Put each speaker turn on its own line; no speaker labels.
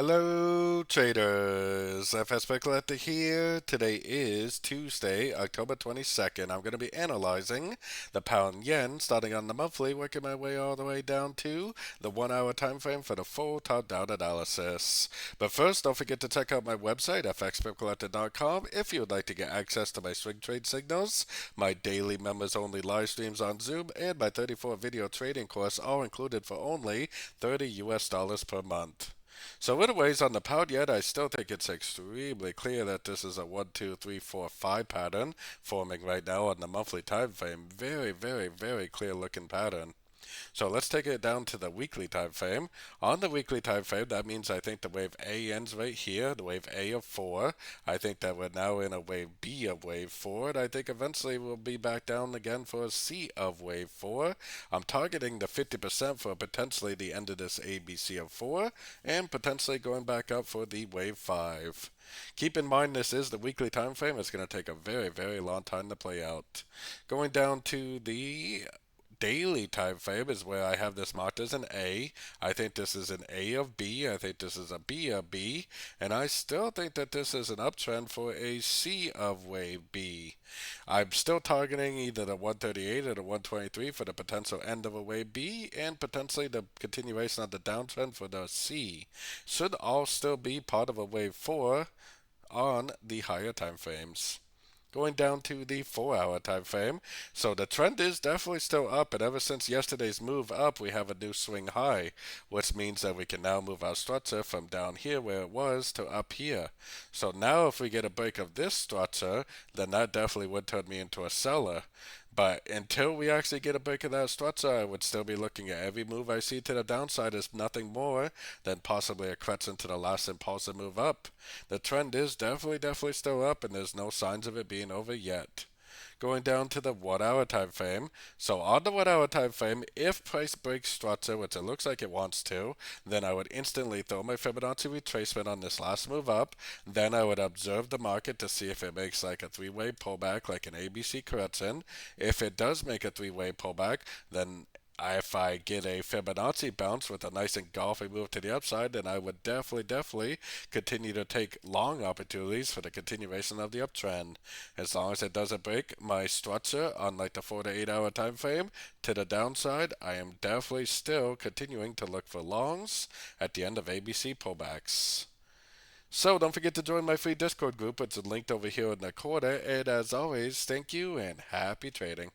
Hello traders, FX Pip Collector here. Today is Tuesday, October 22nd. I'm going to be analyzing the pound yen starting on the monthly, working my way all the way down to the 1 hour time frame for the full top-down analysis. But first, don't forget to check out my website, fxpipcollector.com, if you would like to get access to my swing trade signals, my daily members-only live streams on Zoom, and my 34 video trading course, all included for only $30 per month. So anyways, on the pound yen, I still think it's extremely clear that this is a 1, 2, 3, 4, 5 pattern forming right now on the monthly time frame. Very, very, very clear looking pattern. So let's take it down to the weekly time frame. On the weekly time frame, that means I think the wave A ends right here, the wave A of 4. I think that we're now in a wave B of wave 4, and I think eventually we'll be back down again for a C of wave 4. I'm targeting the 50% for potentially the end of this ABC of 4, and potentially going back up for the wave 5. Keep in mind this is the weekly time frame. It's going to take a very, very long time to play out. Going down to the daily time frame is where I have this marked as an A. I think this is an A of B. I think this is a B of B. And I still think that this is an uptrend for a C of wave B. I'm still targeting either the 138 or the 123 for the potential end of a wave B and potentially the continuation of the downtrend for the C. Should all still be part of a wave 4 on the higher time frames. Going down to the 4 hour time frame. So the trend is definitely still up, and ever since yesterday's move up, we have a new swing high, which means that we can now move our structure from down here where it was to up here. So now if we get a break of this structure, then that definitely would turn me into a seller. But until we actually get a break of that structure, I would still be looking at every move I see to the downside as nothing more than possibly a correction to the last impulsive move up. The trend is definitely still up, and there's no signs of it being over yet. Going down to the 1 hour time frame. So on the 1 hour time frame, if price breaks structure, which it looks like it wants to, then I would instantly throw my Fibonacci retracement on this last move up. Then I would observe the market to see if it makes like a three-way pullback, like an ABC correction. If it does make a three-way pullback, then if I get a Fibonacci bounce with a nice engulfing move to the upside, then I would definitely continue to take long opportunities for the continuation of the uptrend. As long as it doesn't break my structure on like the 4 to 8 hour time frame to the downside, I am definitely still continuing to look for longs at the end of ABC pullbacks. So don't forget to join my free Discord group. It's linked over here in the corner. And as always, thank you and happy trading.